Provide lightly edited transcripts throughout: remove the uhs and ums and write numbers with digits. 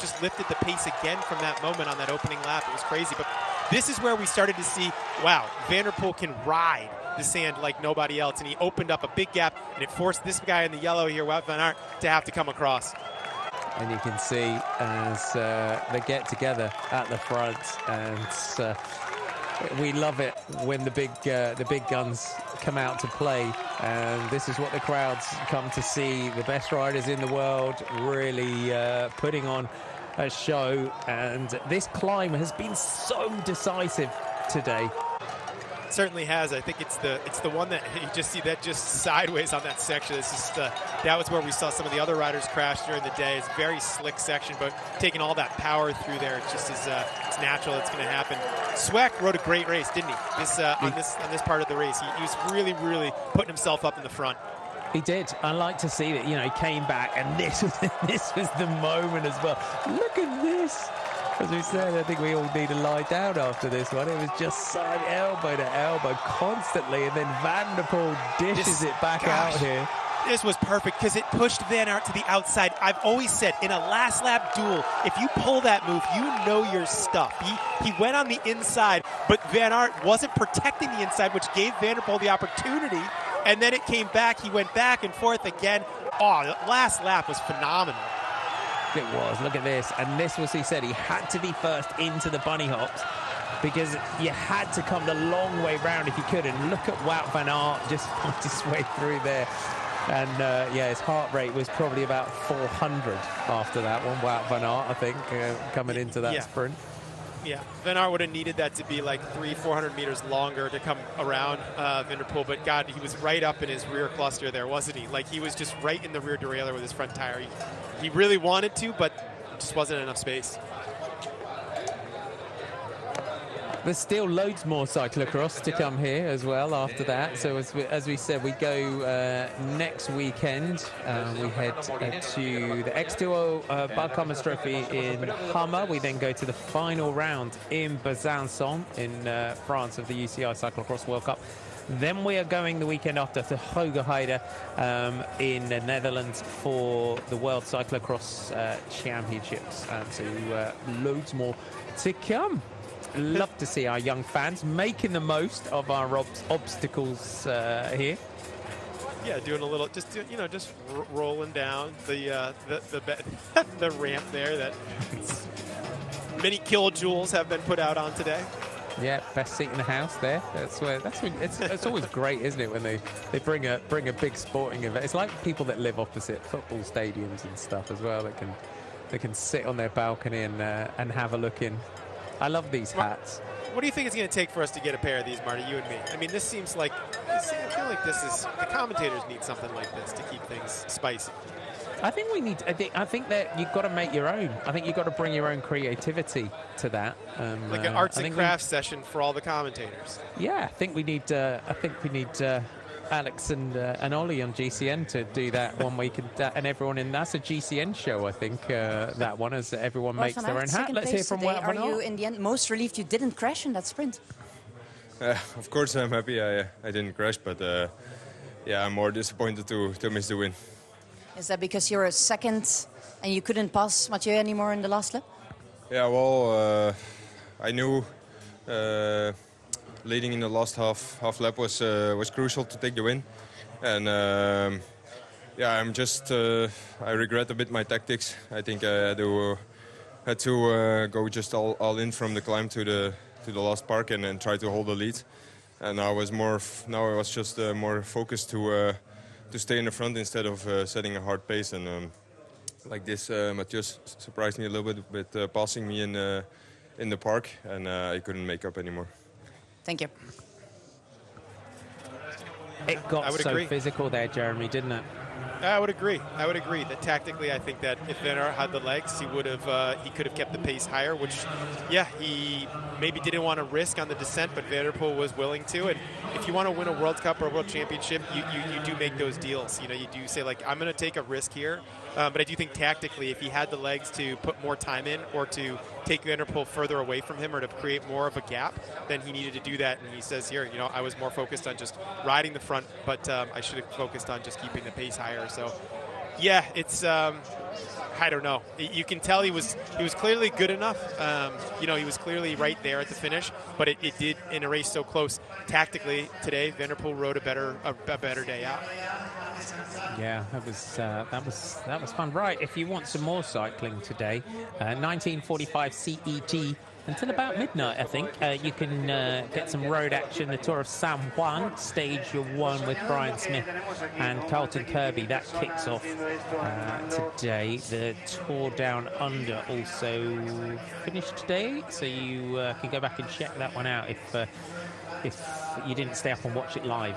just lifted the pace again from that moment on that opening lap. It was crazy. But this is where we started to see, wow, Van der Poel can ride the sand like nobody else. And he opened up a big gap, and it forced this guy in the yellow here, Wout van Aert, to have to come across. And you can see as they get together at the front, and we love it when the big guns come out to play. And this is what the crowds come to see. The best riders in the world really putting on a show. And this climb has been so decisive today. Certainly has. I think it's the one that you just see that just sideways on that section. It's just that was where we saw some of the other riders crash during the day. It's a very slick section, but taking all that power through there, it's just it's natural. It's going to happen. Sweck rode a great race, didn't he? On this part of the race, he was really putting himself up in the front. He did. I like to see that. You know, he came back, and this was the moment as well. Look at this. As we said, I think we all need to lie down after this one. It was just side elbow to elbow constantly, and then Van der Poel dishes it back out here. This was perfect because it pushed Van Aert to the outside. I've always said, in a last lap duel, if you pull that move, you know your stuff. He went on the inside, but Van Aert wasn't protecting the inside, which gave Van der Poel the opportunity, and then it came back. He went back and forth again. Oh, the last lap was phenomenal. It was. Look at this. And this was, he said, he had to be first into the bunny hops because you had to come the long way round if you could. And look at Wout van Aert just find his way through there. And yeah, his heart rate was probably about 400 after that one. Wout van Aert, I think, coming into that sprint. Yeah, Van Aert would have needed that to be like 300-400 meters longer to come around Van der Poel, but God, he was right up in his rear cluster there, wasn't he? Like, he was just right in the rear derailleur with his front tire. He really wanted to, but just wasn't enough space. There's still loads more cyclocross to come here as well after that. So as we said, we go next weekend. We head to the X2O Baukammers Trophy in Hammer. We then go to the final round in Besançon in France of the UCI Cyclocross World Cup. Then we are going the weekend after to Hoge Heide in the Netherlands for the World Cyclocross Championships. So loads more to come. Love to see our young fans making the most of our obstacles here. Yeah, doing a little, just rolling down the the ramp there that many kilojoules have been put out on today. Yeah, best seat in the house there. That's when it's always great, isn't it, when they bring a big sporting event. It's like people that live opposite football stadiums and stuff as well. That can sit on their balcony and have a look in. I love these hats. What do you think it's going to take for us to get a pair of these, Marty, you and me? I mean, this seems like, I feel like the commentators need something like this to keep things spicy. I think that you've got to make your own. I think you've got to bring your own creativity to that. Like an arts and crafts session for all the commentators. Yeah, I think we need Alex and Ollie on GCN to do that one week, and everyone in that's a GCN show, I think, that one, as everyone makes their own hat. Let's hear from Wout van Aert. Are you in the end most relieved you didn't crash in that sprint? Of course I'm happy I didn't crash, but yeah, I'm more disappointed to miss the win. Is that because you're a second and you couldn't pass Mathieu anymore in the last lap? Yeah, well, I knew leading in the last half lap was crucial to take the win, and yeah, I regret a bit my tactics. I think I had to go just all in from the climb to the last park and then try to hold the lead. And I was just more focused to stay in the front instead of setting a hard pace. And like this, Mathieu surprised me a little bit with passing me in the park, and I couldn't make up anymore. Thank you. It got so physical there, Jeremy, didn't it? I would agree. That tactically, I think that if Van Aert had the legs, he could have kept the pace higher, which, yeah, he maybe didn't want to risk on the descent, but Van der Poel was willing to. And if you want to win a World Cup or a World Championship, you do make those deals. You know, you do say, like, I'm going to take a risk here. But I do think tactically, if he had the legs to put more time in or to take Van der Poel further away from him or to create more of a gap, then he needed to do that. And he says here, you know, I was more focused on just riding the front, but I should have focused on just keeping the pace higher. So Yeah, it's I don't know. You can tell he was clearly good enough. You know, he was clearly right there at the finish, but it did in a race so close. Tactically today, Van der Poel rode a better day out. Yeah, that was fun. Right, if you want some more cycling today, 1945 CET until about midnight, I think. You can get some road action. The Tour of San Juan, stage 1 with Brian Smith and Carlton Kirby. That kicks off today. The Tour Down Under also finished today, so you can go back and check that one out if you didn't stay up and watch it live.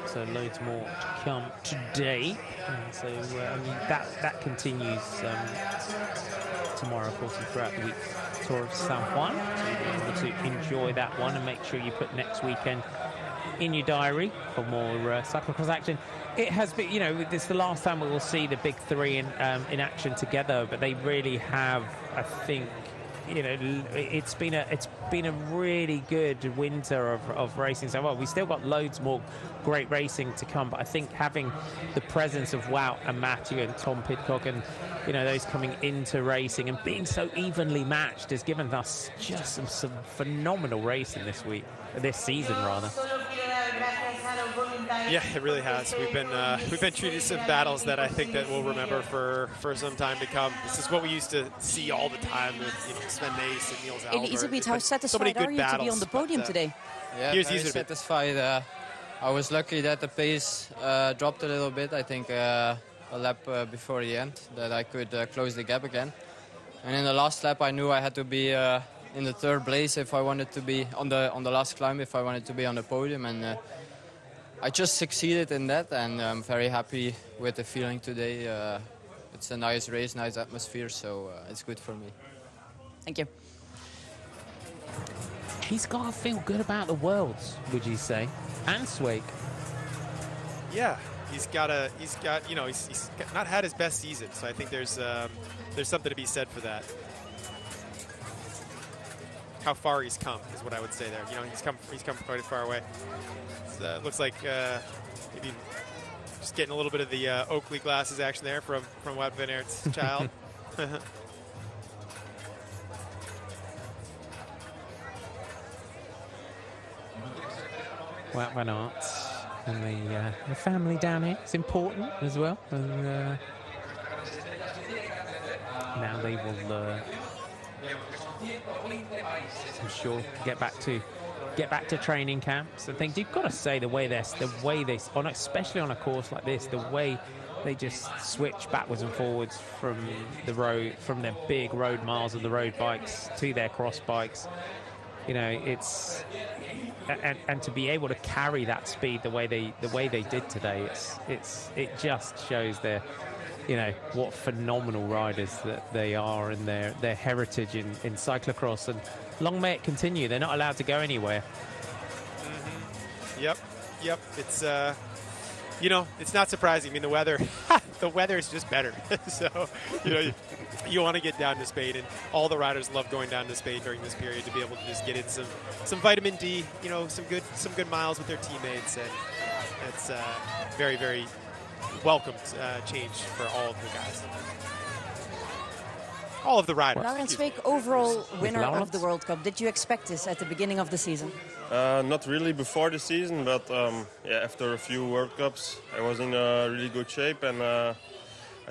So loads more to come today. And so that continues tomorrow, of course, and throughout the week. Tour of San Juan. So you'll be able to enjoy that one and make sure you put next weekend in your diary for more cyclocross action. It has been, you know, this is the last time we will see the big three in action together, but they really have, I think, you know, it's been a really good winter of racing. So well, we still got loads more great racing to come, but I think having the presence of Wout and Matthew and Tom Pidcock and, you know, those coming into racing and being so evenly matched has given us just some phenomenal racing this season rather. Yeah, it really has. We've been treated some battles that I think that we'll remember for some time to come. This is what we used to see all the time with, you know, Sven Nys and Niels Albert. Elisabeth, how satisfied are you to be on the podium today? Yeah, very satisfied. I was lucky that the pace dropped a little bit. I think a lap before the end that I could close the gap again. And in the last lap, I knew I had to be in the third place if I wanted to be on the last climb, if I wanted to be on the podium. And I just succeeded in that, and I'm very happy with the feeling today. It's a nice race, nice atmosphere, so it's good for me. Thank you. He's got to feel good about the Worlds, would you say? And Swake. Yeah, he's got, you know, he's not had his best season, so I think there's something to be said for that. How far he's come is what I would say there. You know, he's come quite far away. It looks like maybe just getting a little bit of the Oakley glasses action there from Wout van Aert's child. Wout van Aert and the family down here. It's important as well. And now they will, I'm sure, get back to training camps and things. You've got to say the way they, especially on a course like this, the way they just switch backwards and forwards from the road, from their big road miles of the road bikes to their cross bikes. You know, it's and to be able to carry that speed the way they did today, it just shows their, you know, what phenomenal riders that they are and their heritage in cyclocross. And long may it continue. They're not allowed to go anywhere. Mm-hmm. Yep. It's you know, it's not surprising. I mean, the weather is just better. So, you know, you want to get down to Spain, and all the riders love going down to Spain during this period to be able to just get in some vitamin D, you know, some good miles with their teammates, and it's very, very welcomed change for all of the guys. All of the riders. Laurens Week, overall winner of the World Cup. Did you expect this at the beginning of the season? Not really before the season, but yeah, after a few World Cups, I was in a really good shape, and I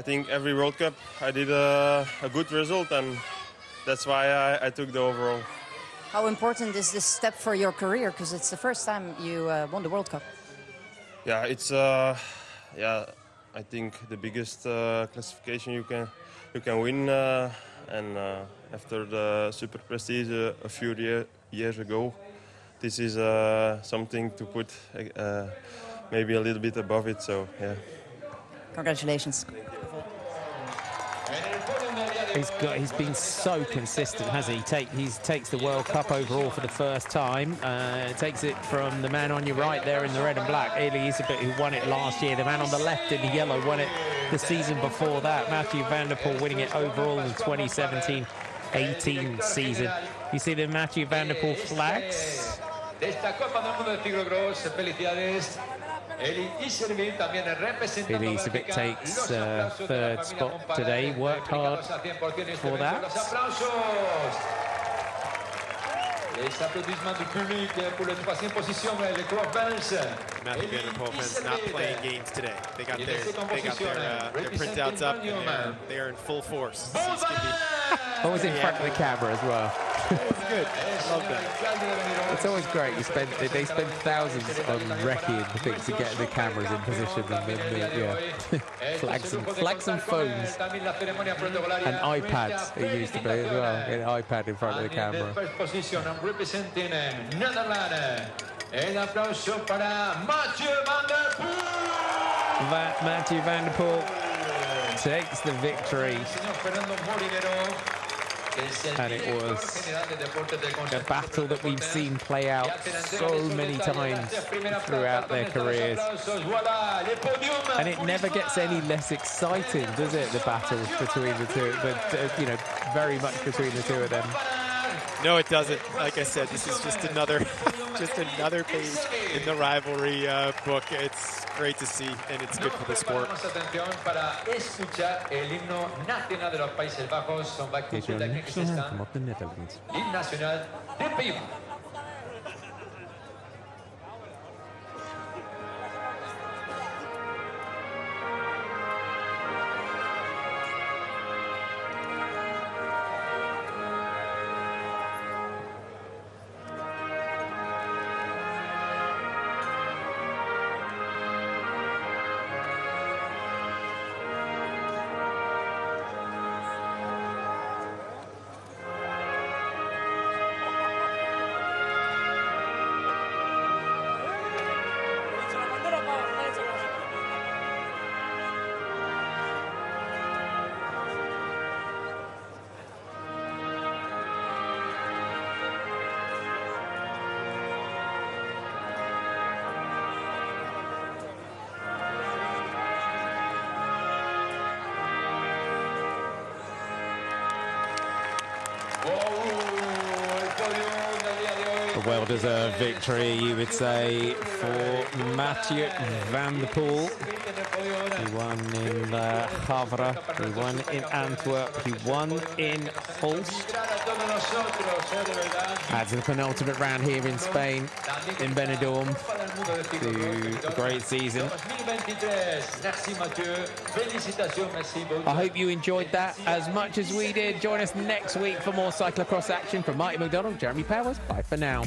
think every World Cup I did a good result, and that's why I took the overall. How important is this step for your career? Because it's the first time you won the World Cup. Yeah, it's yeah, I think the biggest classification you can win, and after the Super Prestige a few years ago, this is something to put maybe a little bit above it. So yeah. Congratulations. He's been so consistent, hasn't he? He takes the World Cup overall for the first time. Takes it from the man on your right there in the red and black, Elisabeth, who won it last year. The man on the left in the yellow won it the season before that. Matthew van der Poel winning it overall in the 2017-18 season. You see the Matthew van der Poel flags? Elisabeth takes third spot today. Worked hard for that. Les applaudissements du public pour la troisième position, les Cross belges. Matthew Van Der Poel fans not playing games today. They got their printouts up and they're in full force. Always in front of the camera as well. It's good. Love that. It's always great. They spend thousands on wrecking things to get the cameras in position and then flags and phones and iPads. It used to be as well. An iPad in front of the camera. First position representing Netherlands. Un applauso para Mathieu Van Der Poel. Mathieu Van Der Poel takes the victory. And it was a battle that we've seen play out so many times throughout their careers. And it never gets any less exciting, does it, the battles between the two, you know, very much between the two of them. No, it doesn't. Like I said, this is just another page in the rivalry book. It's great to see, and it's good for the sport. Come up the Netherlands. A well-deserved victory, you would say, for Mathieu Van Der Poel. He won in Havre, he won in Antwerp, he won in Hulst. Adds the penultimate round here in Spain, in Benidorm, to a great season. I hope you enjoyed that as much as we did. Join us next week for more cyclocross action from Marty McDonald, Jeremy Powers. Bye for now.